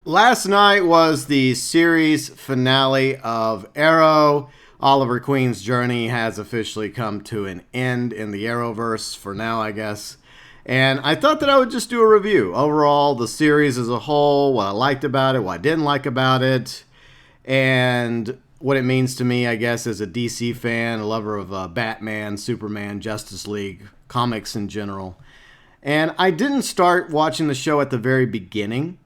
Last night was the series finale of Arrow. Oliver Queen's journey has officially come to an end in the Arrowverse for now, I guess. And I thought that I would just do a review. Overall, the series as a whole, what I liked about it, what I didn't like about it, and what it means to me, I guess, as a DC fan, a lover of Batman, Superman, Justice League, comics in general. And I didn't start watching the show at the very beginning.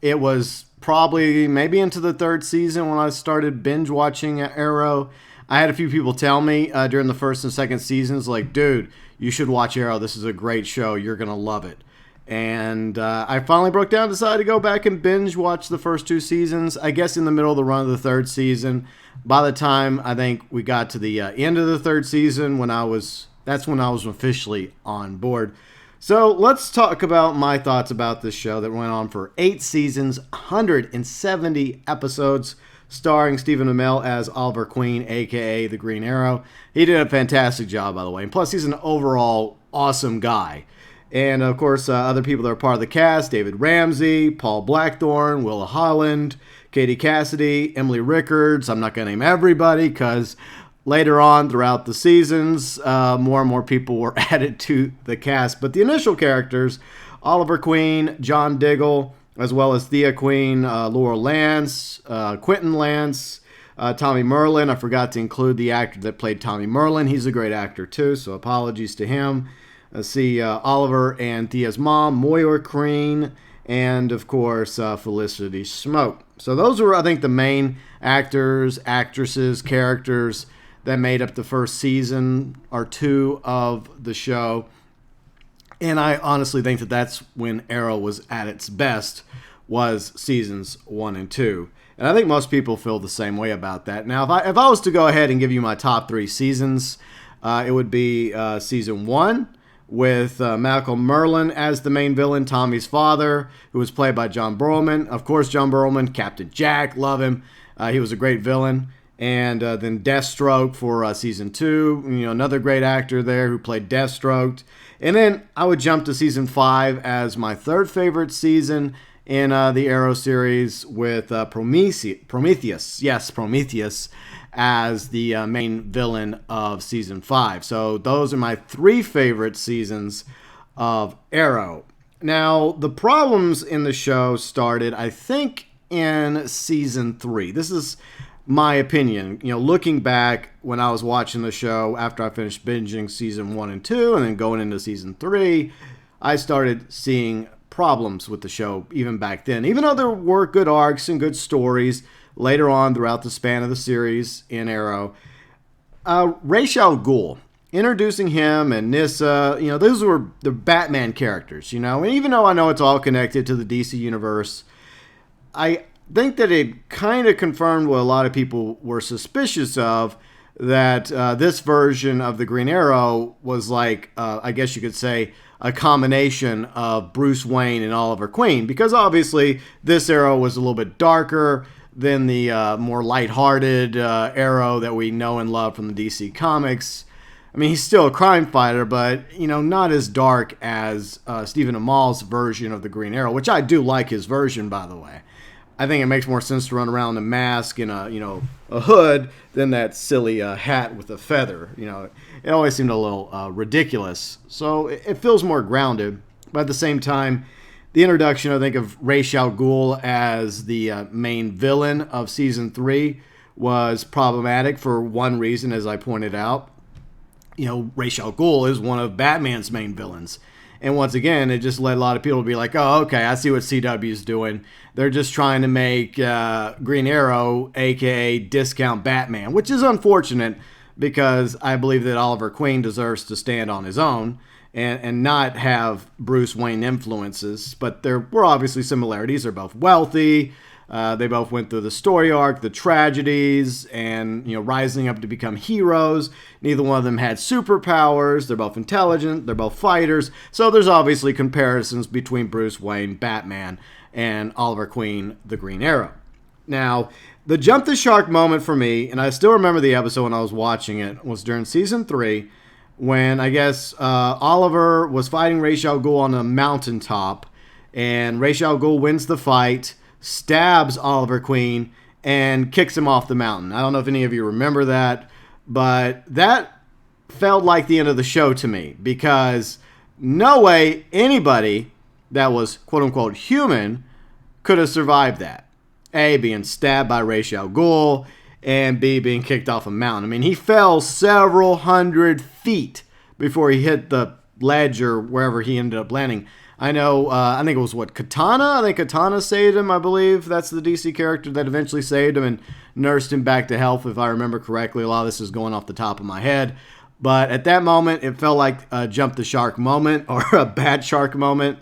It was probably maybe into the third season when I started binge watching Arrow. I had a few people tell me during the first and second seasons, like, dude, you should watch Arrow. This is a great show. You're going to love it. And I finally broke down, decided to go back and binge watch the first two seasons. I guess in the middle of the run of the third season. By the time I think we got to the end of the third season, that's when I was officially on board. So let's talk about my thoughts about this show that went on for 8 seasons, 170 episodes, starring Stephen Amell as Oliver Queen, a.k.a. the Green Arrow. He did a fantastic job, by the way. And plus, he's an overall awesome guy. And, of course, other people that are part of the cast, David Ramsey, Paul Blackthorne, Willa Holland, Katie Cassidy, Emily Rickards. I'm not going to name everybody because later on throughout the seasons, more and more people were added to the cast. But the initial characters, Oliver Queen, John Diggle, as well as Thea Queen, Laurel Lance, Quentin Lance, Tommy Merlin. I forgot to include the actor that played Tommy Merlin. He's a great actor too, so apologies to him. See Oliver and Thea's mom, Moira Crean, and of course Felicity Smoke. So those were, I think, the main actors, actresses, characters that made up the first season or two of the show. And I honestly think that that's when Arrow was at its best, was seasons 1 and 2. And I think most people feel the same way about that. Now, if I was to go ahead and give you my top 3 seasons, it would be season 1 with Malcolm Merlyn as the main villain, Tommy's father, who was played by John Burlman. Of course, John Burlman, Captain Jack, love him. He was a great villain. And then Deathstroke for season 2. Another great actor there who played Deathstroke. And then I would jump to season 5 as my third favorite season in the Arrow series with Prometheus. Yes, Prometheus as the main villain of season 5. So those are my 3 favorite seasons of Arrow. Now, the problems in the show started, I think, in season 3. This is my opinion, looking back when I was watching the show after I finished binging season 1 and 2 and then going into season 3, I started seeing problems with the show even back then. Even though there were good arcs and good stories later on throughout the span of the series in Arrow, Ra's al Ghul, introducing him and Nyssa, those were the Batman characters, and even though I know it's all connected to the DC universe, I think that it kind of confirmed what a lot of people were suspicious of, that this version of the Green Arrow was like, I guess you could say, a combination of Bruce Wayne and Oliver Queen, because obviously this Arrow was a little bit darker than the more lighthearted Arrow that we know and love from the DC comics. I mean, he's still a crime fighter, but, not as dark as Stephen Amell's version of the Green Arrow, which I do like his version, by the way. I think it makes more sense to run around in a mask and a hood than that silly hat with a feather. It always seemed a little ridiculous. So it feels more grounded. But at the same time, the introduction, I think, of Ra's al Ghul as the main villain of season 3 was problematic for one reason, as I pointed out. Ra's al Ghul is one of Batman's main villains. And once again, it just led a lot of people to be like, oh, okay, I see what CW's doing. They're just trying to make Green Arrow, a.k.a. discount Batman, which is unfortunate because I believe that Oliver Queen deserves to stand on his own and not have Bruce Wayne influences. But there were obviously similarities. They're both wealthy. They both went through the story arc, the tragedies, and rising up to become heroes. Neither one of them had superpowers. They're both intelligent. They're both fighters. So there's obviously comparisons between Bruce Wayne, Batman, and Oliver Queen, the Green Arrow. Now, the jump the shark moment for me, and I still remember the episode when I was watching it, was during season 3 when I guess Oliver was fighting Ra's al Ghul on a mountaintop, and Ra's al Ghul wins the fight, stabs Oliver Queen and kicks him off the mountain. I don't know if any of you remember that, but that felt like the end of the show to me, because no way anybody that was quote-unquote human could have survived that. A, being stabbed by Ra's al Ghul, and B, being kicked off a mountain. I mean, he fell several hundred feet before he hit the ledge or wherever he ended up landing. I know, I think it was Katana? I think Katana saved him, I believe. That's the DC character that eventually saved him and nursed him back to health, if I remember correctly. A lot of this is going off the top of my head. But at that moment, it felt like a jump the shark moment, or a bad shark moment.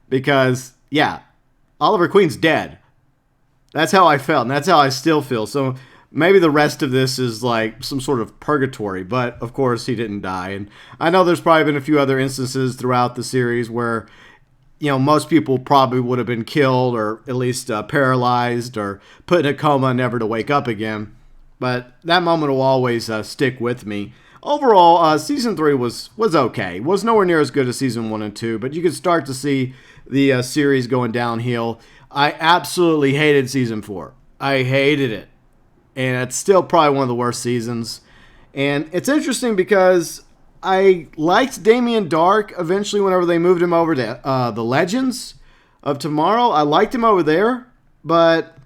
Because, yeah, Oliver Queen's dead. That's how I felt, and that's how I still feel. So maybe the rest of this is like some sort of purgatory, but of course he didn't die. And I know there's probably been a few other instances throughout the series where, most people probably would have been killed, or at least paralyzed, or put in a coma, never to wake up again. But that moment will always stick with me. Overall, Season 3 was okay. Was nowhere near as good as Season 1 and 2, but you could start to see the series going downhill. I absolutely hated Season 4. I hated it. And it's still probably one of the worst seasons. And it's interesting because I liked Damien Darhk eventually whenever they moved him over to the Legends of Tomorrow. I liked him over there, but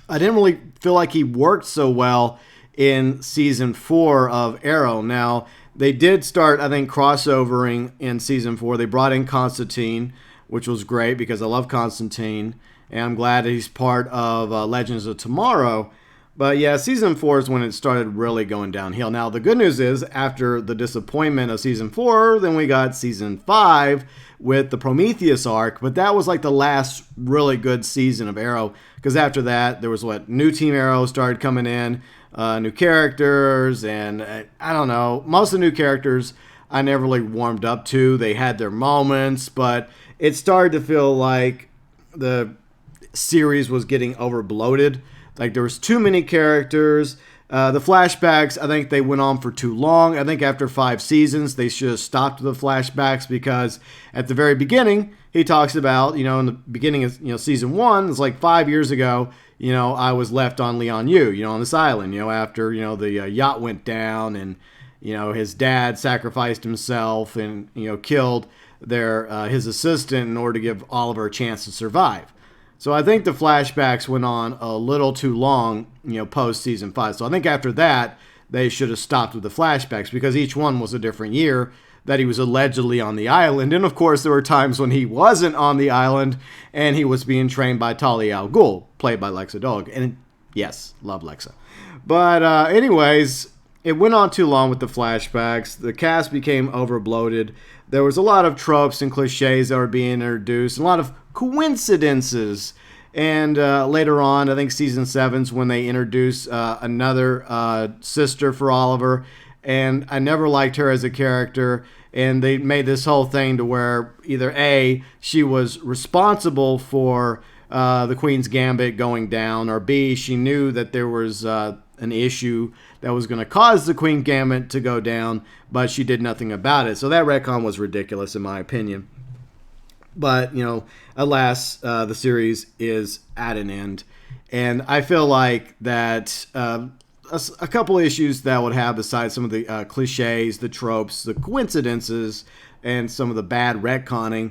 I didn't really feel like he worked so well in Season 4 of Arrow. Now, they did start, I think, crossovering in Season 4. They brought in Constantine, which was great because I love Constantine, and I'm glad that he's part of Legends of Tomorrow. But yeah, Season 4 is when it started really going downhill. Now, the good news is, after the disappointment of Season 4, then we got Season 5 with the Prometheus arc, but that was like the last really good season of Arrow, because after that, there was new Team Arrow started coming in, new characters, and I don't know, most of the new characters I never really warmed up to. They had their moments, but it started to feel like the series was getting over bloated. Like, there was too many characters. The flashbacks, I think they went on for too long. I think after 5 seasons, they should have stopped the flashbacks, because at the very beginning, he talks about, in the beginning of, Season 1, it's like 5 years ago, I was left on Lian-Yu, on this island, after, the yacht went down, and, his dad sacrificed himself and, killed his assistant in order to give Oliver a chance to survive. So I think the flashbacks went on a little too long, post Season 5. So I think after that, they should have stopped with the flashbacks, because each one was a different year that he was allegedly on the island. And of course, there were times when he wasn't on the island and he was being trained by Talia al Ghul, played by Lexa Doig. And yes, love Lexa. But anyways, it went on too long with the flashbacks. The cast became overbloated. There was a lot of tropes and cliches that were being introduced, a lot of coincidences. And later on, I think Season 7's when they introduced another sister for Oliver, and I never liked her as a character. And they made this whole thing to where either A, she was responsible for the Queen's Gambit going down, or B, she knew that there was an issue that was going to cause the Queen's Gambit to go down, but she did nothing about it. So that retcon was ridiculous, in my opinion. But, alas, the series is at an end. And I feel like that a couple issues that would have, besides some of the cliches, the tropes, the coincidences, and some of the bad retconning,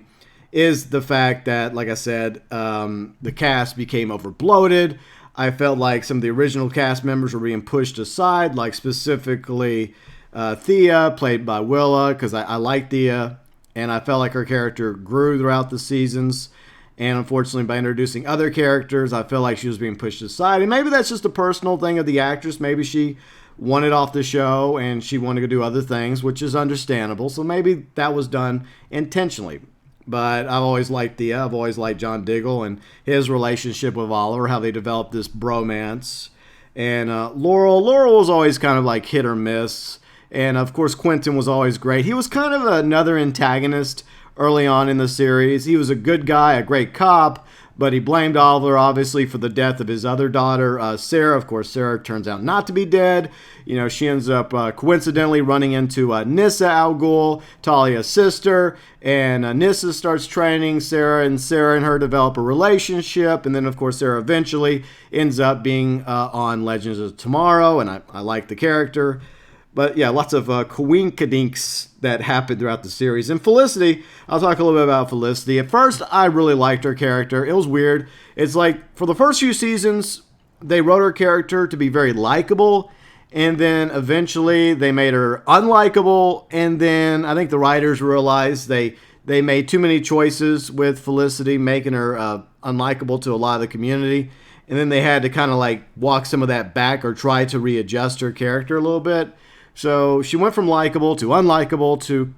is the fact that, like I said, the cast became overbloated. I felt like some of the original cast members were being pushed aside, like specifically Thea, played by Willa, because I like Thea, and I felt like her character grew throughout the seasons. And unfortunately, by introducing other characters, I feel like she was being pushed aside. And maybe that's just a personal thing of the actress. Maybe she wanted off the show and she wanted to do other things, which is understandable. So maybe that was done intentionally. But I've always liked Thea. I've always liked John Diggle and his relationship with Oliver, how they developed this bromance. And Laurel was always kind of like hit or miss. And of course, Quentin was always great. He was kind of another antagonist early on in the series. He was a good guy, a great cop, but he blamed Oliver, obviously, for the death of his other daughter, Sarah. Of course, Sarah turns out not to be dead. She ends up coincidentally running into Nyssa Al Ghul, Talia's sister, and Nyssa starts training Sarah, and Sarah and her develop a relationship, and then, of course, Sarah eventually ends up being on Legends of Tomorrow, and I like the character. But yeah, lots of coinkadinks that happened throughout the series. And Felicity, I'll talk a little bit about Felicity. At first, I really liked her character. It was weird. It's like, for the first few seasons, they wrote her character to be very likable. And then eventually they made her unlikable. And then I think the writers realized they made too many choices with Felicity, making her unlikable to a lot of the community. And then they had to kind of like walk some of that back or try to readjust her character a little bit. So she went from likable to unlikable to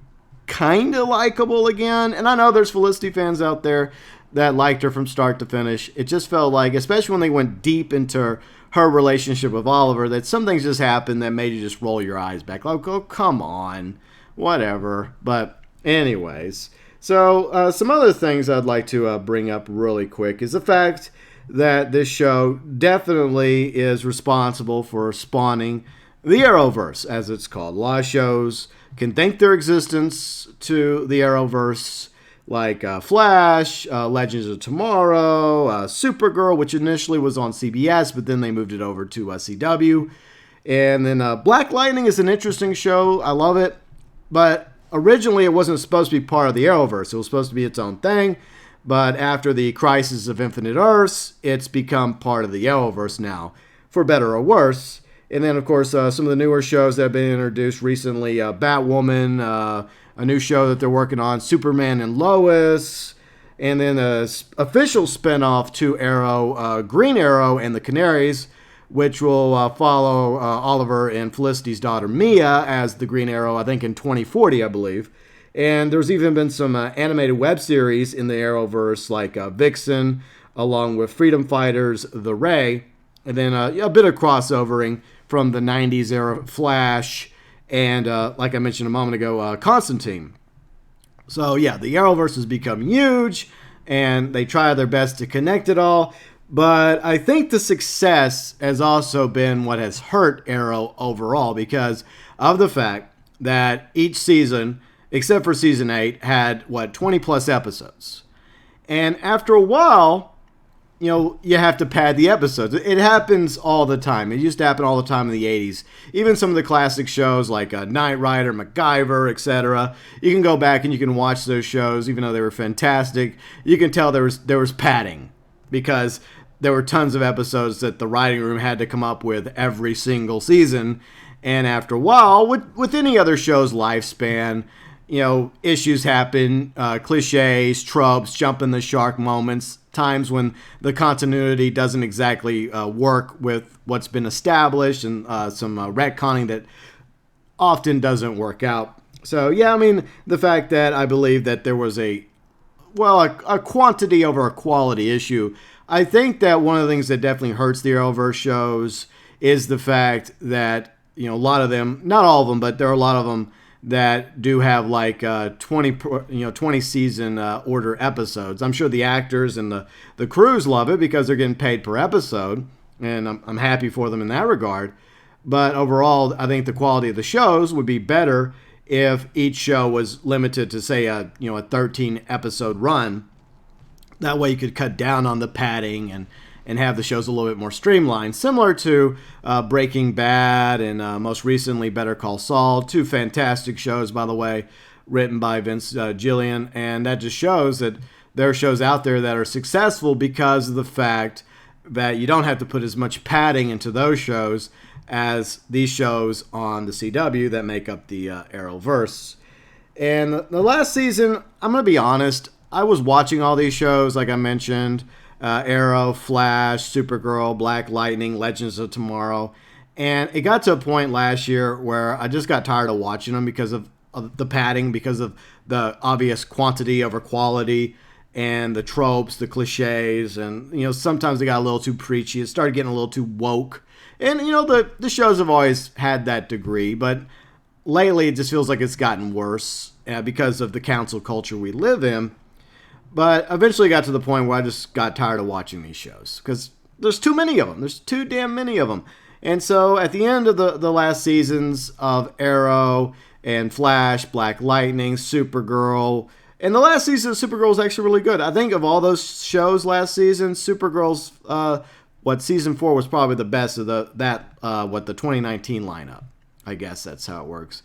kind of likable again. And I know there's Felicity fans out there that liked her from start to finish. It just felt like, especially when they went deep into her relationship with Oliver, that some things just happened that made you just roll your eyes back. Like, oh, come on. Whatever. But anyways. So some other things I'd like to bring up really quick is the fact that this show definitely is responsible for spawning the Arrowverse, as it's called. A lot of shows can thank their existence to the Arrowverse, like Flash, Legends of Tomorrow, Supergirl, which initially was on CBS, but then they moved it over to CW. And then Black Lightning is an interesting show. I love it. But originally it wasn't supposed to be part of the Arrowverse. It was supposed to be its own thing. But after the Crisis of Infinite Earths, it's become part of the Arrowverse now, for better or worse. And then, of course, some of the newer shows that have been introduced recently, Batwoman, a new show that they're working on, Superman and Lois, and then an official spinoff to Arrow, Green Arrow and the Canaries, which will follow Oliver and Felicity's daughter Mia as the Green Arrow, I think in 2040, I believe. And there's even been some animated web series in the Arrowverse, like Vixen, along with Freedom Fighters, The Ray, and then a bit of crossovering from the 90s era Flash, and like I mentioned a moment ago, Constantine. So yeah, the Arrowverse has become huge, and they try their best to connect it all, but I think the success has also been what has hurt Arrow overall, because of the fact that each season, except for season 8, had, 20 plus episodes. And after a while, you have to pad the episodes. It happens all the time. It used to happen all the time in the 80s. Even some of the classic shows like Knight Rider, MacGyver, etc. You can go back and you can watch those shows, even though they were fantastic. You can tell there was padding, because there were tons of episodes that the writing room had to come up with every single season. And after a while, with any other show's lifespan, issues happen, cliches, tropes, jumping the shark moments, times when the continuity doesn't exactly work with what's been established, and some retconning that often doesn't work out. So, yeah, I mean, the fact that I believe that there was a quantity over a quality issue, I think that one of the things that definitely hurts the Arrowverse shows is the fact that, a lot of them, not all of them, but there are a lot of them that do have like 20 season order episodes. I'm sure the actors and the crews love it because they're getting paid per episode, and I'm happy for them in that regard. But overall, I think the quality of the shows would be better if each show was limited to, say, a 13 episode run. That way you could cut down on the padding and have the shows a little bit more streamlined, similar to Breaking Bad and most recently Better Call Saul. Two fantastic shows, by the way, written by Vince Gilligan, and that just shows that there are shows out there that are successful because of the fact that you don't have to put as much padding into those shows as these shows on the CW that make up the Arrowverse. And the last season, I'm going to be honest, I was watching all these shows, like I mentioned, Arrow, Flash, Supergirl, Black Lightning, Legends of Tomorrow. And it got to a point last year where I just got tired of watching them because of the padding, because of the obvious quantity over quality and the tropes, the cliches. And, sometimes they got a little too preachy. It started getting a little too woke. And, the shows have always had that degree. But lately it just feels like it's gotten worse because of the council culture we live in. But eventually got to the point where I just got tired of watching these shows because there's too many of them. There's too damn many of them. And so at the end of the last seasons of Arrow and Flash, Black Lightning, Supergirl, and the last season of Supergirl was actually really good. I think of all those shows last season, Supergirl's season 4 was probably the best of the 2019 lineup. I guess that's how it works.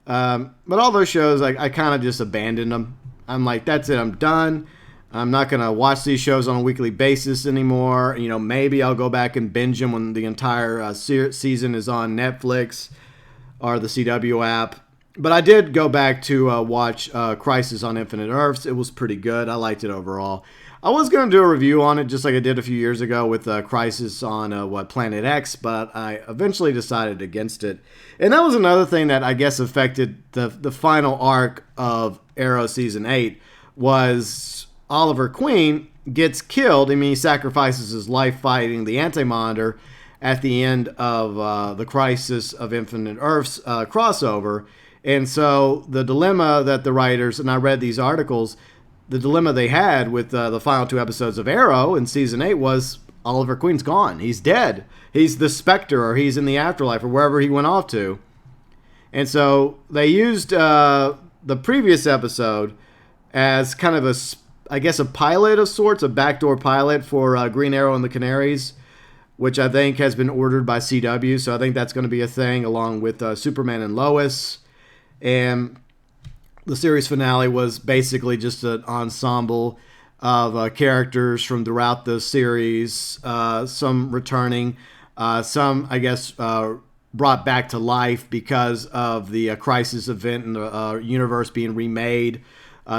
But all those shows, I kind of just abandoned them. I'm like, that's it. I'm done. I'm not going to watch these shows on a weekly basis anymore. Maybe I'll go back and binge them when the entire season is on Netflix or the CW app. But I did go back to watch Crisis on Infinite Earths. It was pretty good. I liked it overall. I was going to do a review on it just like I did a few years ago with Crisis on Planet X, but I eventually decided against it. And that was another thing that I guess affected the final arc of Arrow Season 8 was Oliver Queen gets killed. I mean, he sacrifices his life fighting the Anti-Monitor at the end of the Crisis of Infinite Earths crossover. And so the dilemma that the writers, and I read these articles, the dilemma they had with the final 2 episodes of Arrow in Season 8 was Oliver Queen's gone. He's dead. He's the Spectre, or he's in the afterlife, or wherever he went off to. And so they used the previous episode as kind of a pilot of sorts, a backdoor pilot for Green Arrow and the Canaries, which I think has been ordered by CW. So I think that's going to be a thing along with Superman and Lois. And the series finale was basically just an ensemble of characters from throughout the series, some returning, some, I guess, brought back to life because of the Crisis event and the universe being remade.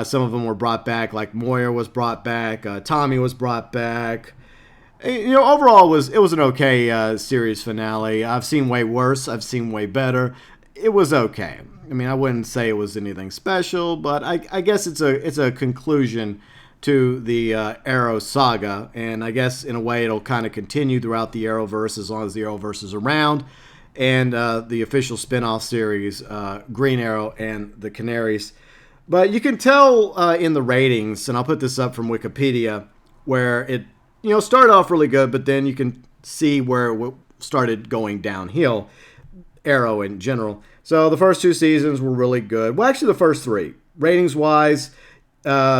Some of them were brought back, like Moira was brought back, Tommy was brought back. Overall, it was an okay series finale. I've seen way worse. I've seen way better. It was okay. I mean, I wouldn't say it was anything special, but I guess it's a conclusion to the Arrow saga, and I guess in a way it'll kind of continue throughout the Arrowverse as long as the Arrowverse is around, and the official spin-off series, Green Arrow and the Canaries. But you can tell in the ratings, and I'll put this up from Wikipedia, where it started off really good, but then you can see where it started going downhill, Arrow in general. So the first 2 seasons were really good. Well, actually the first 3. Ratings-wise,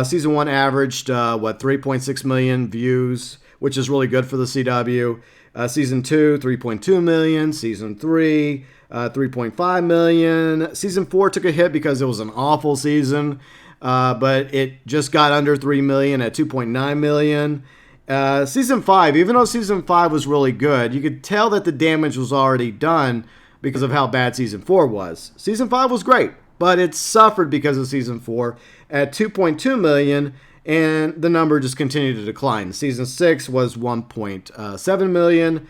season 1 averaged, 3.6 million views, which is really good for the CW. Season 2, 3.2 million. Season 3, 3.5 million. Season 4 took a hit because it was an awful season, but it just got under 3 million at 2.9 million. Season 5, even though Season 5 was really good, you could tell that the damage was already done because of how bad Season 4 was. Season 5 was great, but it suffered because of Season 4 at 2.2 million, and the number just continued to decline. Season 6 was 1.7 million.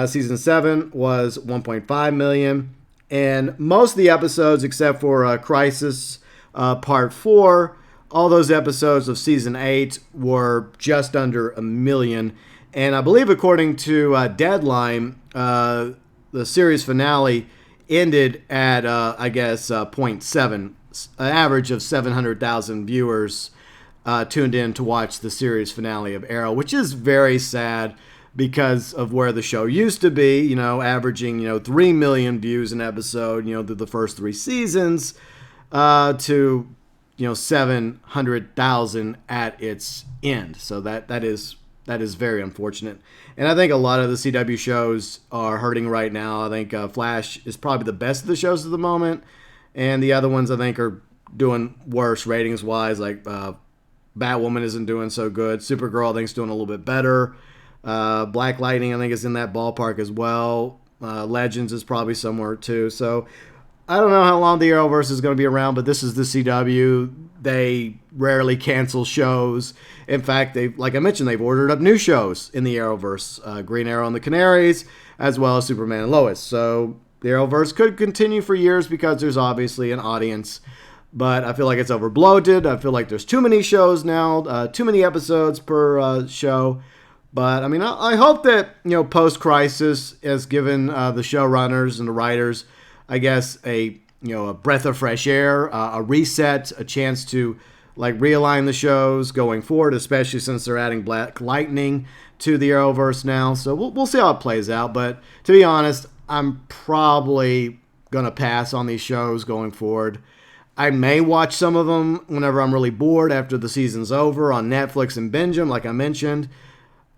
Season 7 was 1.5 million. And most of the episodes, except for Crisis Part 4, all those episodes of Season 8 were just under 1 million. And I believe according to Deadline, the series finale ended at, 0.7, an average of 700,000 viewers tuned in to watch the series finale of Arrow, which is very sad because of where the show used to be, averaging, 3 million views an episode, through the first 3 seasons, to, 700,000 at its end. So that is very unfortunate. And I think a lot of the CW shows are hurting right now. I think Flash is probably the best of the shows at the moment. And the other ones I think are doing worse ratings-wise. Like Batwoman isn't doing so good. Supergirl I think is doing a little bit better. Black Lightning I think is in that ballpark as well. Legends is probably somewhere too. So I don't know how long the Arrowverse is going to be around, but this is the CW. They rarely cancel shows. In fact, like I mentioned, they've ordered up new shows in the Arrowverse. Green Arrow and the Canaries, as well as Superman and Lois. So the Arrowverse could continue for years because there's obviously an audience. But I feel like it's over-bloated. I feel like there's too many shows now, too many episodes per show. But, I mean, I hope that, post-crisis has given the showrunners and the writers, I guess, a breath of fresh air, a reset, a chance to like realign the shows going forward, especially since they're adding Black Lightning to the Arrowverse now. So we'll see how it plays out. But to be honest, I'm probably going to pass on these shows going forward. I may watch some of them whenever I'm really bored after the season's over on Netflix and binge them, like I mentioned.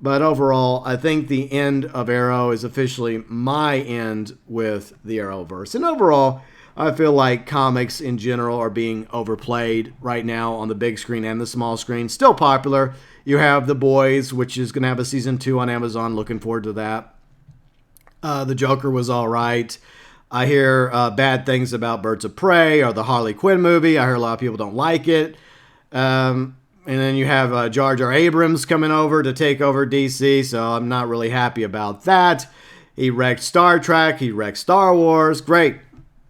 But overall, I think the end of Arrow is officially my end with the Arrowverse. And overall, I feel like comics in general are being overplayed right now on the big screen and the small screen. Still popular. You have The Boys, which is going to have a season 2 on Amazon. Looking forward to that. The Joker was all right. I hear bad things about Birds of Prey or the Harley Quinn movie. I hear a lot of people don't like it. And then you have Jar Jar Abrams coming over to take over DC, so I'm not really happy about that. He wrecked Star Trek. He wrecked Star Wars. Great.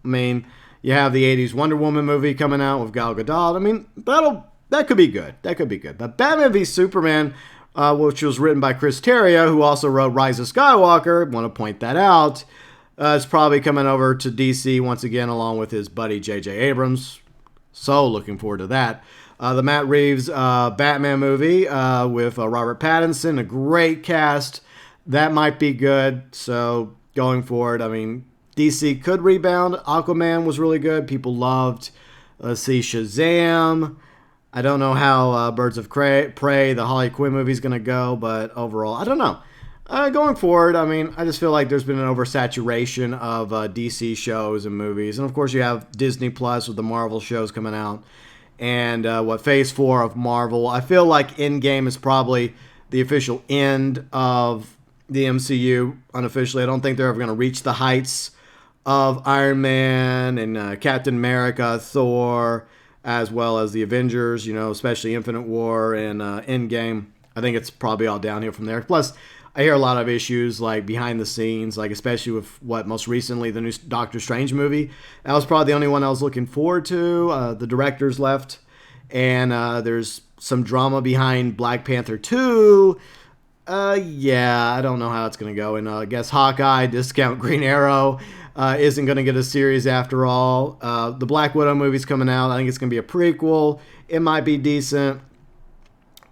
I mean, you have the 80s Wonder Woman movie coming out with Gal Gadot. I mean, that could be good. That could be good. But Batman v Superman, which was written by Chris Terrio, who also wrote Rise of Skywalker, want to point that out, is probably coming over to DC once again along with his buddy J.J. Abrams. So looking forward to that. The Matt Reeves Batman movie with Robert Pattinson, a great cast. That might be good. So going forward, I mean, DC could rebound. Aquaman was really good. People loved. Let's see, Shazam. I don't know how Birds of Prey, the Harley Quinn movie, is going to go, but overall, I don't know. Going forward, I mean, I just feel like there's been an oversaturation of DC shows and movies. And of course, you have Disney Plus with the Marvel shows coming out. And Phase 4 of Marvel. I feel like Endgame is probably the official end of the MCU unofficially. I don't think they're ever going to reach the heights of Iron Man and Captain America, Thor, as well as the Avengers, especially Infinite War and Endgame. I think it's probably all downhill from there. Plus, I hear a lot of issues like behind the scenes, like especially with most recently, the new Doctor Strange movie. That was probably the only one I was looking forward to. The director's left, and there's some drama behind Black Panther 2. Yeah, I don't know how it's going to go. And I guess Hawkeye, discount Green Arrow, isn't going to get a series after all. The Black Widow movie's coming out. I think it's going to be a prequel. It might be decent,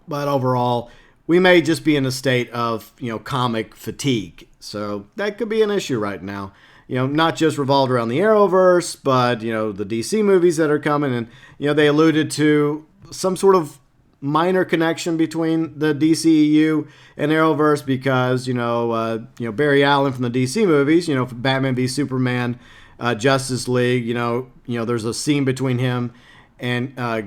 but overall, we may just be in a state of, comic fatigue. So that could be an issue right now. Not just revolved around the Arrowverse, but, the DC movies that are coming. And, they alluded to some sort of minor connection between the DCEU and Arrowverse because, Barry Allen from the DC movies, Batman v Superman, Justice League, there's a scene between him and Grant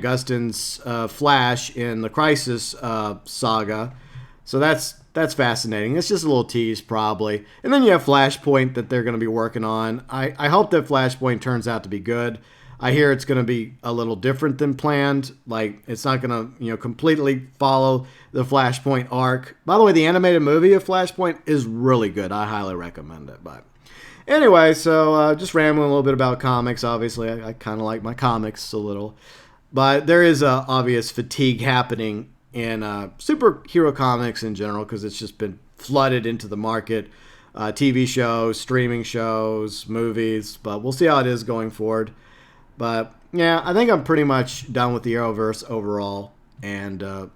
Gustin's Flash in the Crisis saga. So that's fascinating. It's just a little tease, probably. And then you have Flashpoint that they're going to be working on. I hope that Flashpoint turns out to be good. I hear it's going to be a little different than planned. Like, it's not going to, completely follow the Flashpoint arc. By the way, the animated movie of Flashpoint is really good. I highly recommend it. But anyway, so just rambling a little bit about comics. Obviously, I kind of like my comics a little. But there is a obvious fatigue happening in superhero comics in general because it's just been flooded into the market. TV shows, streaming shows, movies. But we'll see how it is going forward. But, yeah, I think I'm pretty much done with the Arrowverse overall. And, I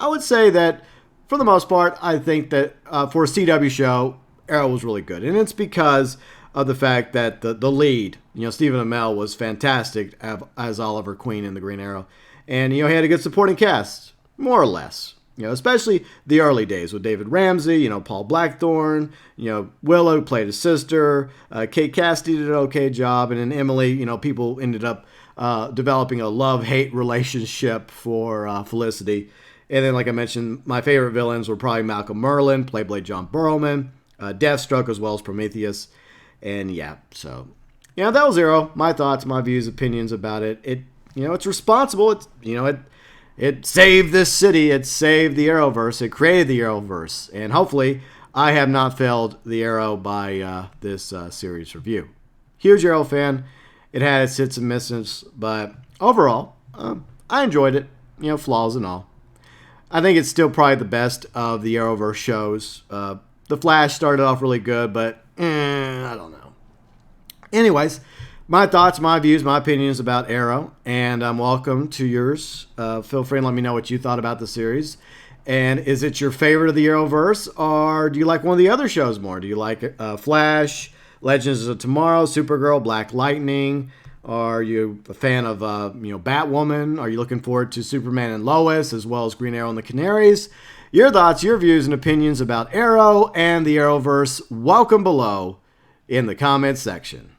would say that, for the most part, I think that for a CW show, Arrow was really good. And it's because of the fact that the lead, Stephen Amell, was fantastic as Oliver Queen in the Green Arrow. And, he had a good supporting cast, more or less. Especially the early days with David Ramsey, Paul Blackthorne, Willow played his sister, Kate Cassidy did an okay job, and then Emily, people ended up developing a love-hate relationship for Felicity. And then, like I mentioned, my favorite villains were probably Malcolm Merlyn, played by John Burrowman, Deathstroke, as well as Prometheus. And yeah, so, that was Arrow. My thoughts, my views, opinions about it. It's responsible. It saved this city. It saved the Arrowverse. It created the Arrowverse. And hopefully, I have not failed the Arrow by this series review. Huge Arrow fan. It had its hits and misses. But overall, I enjoyed it. Flaws and all. I think it's still probably the best of the Arrowverse shows. The Flash started off really good, but I don't know. Anyways, my thoughts, my views, my opinions about Arrow, and I'm welcome to yours. Feel free and let me know what you thought about the series. And is it your favorite of the Arrowverse, or do you like one of the other shows more? Do you like Flash, Legends of Tomorrow, Supergirl, Black Lightning? Are you a fan of Batwoman? Are you looking forward to Superman and Lois, as well as Green Arrow and the Canaries? Your thoughts, your views, and opinions about Arrow and the Arrowverse, welcome below in the comments section.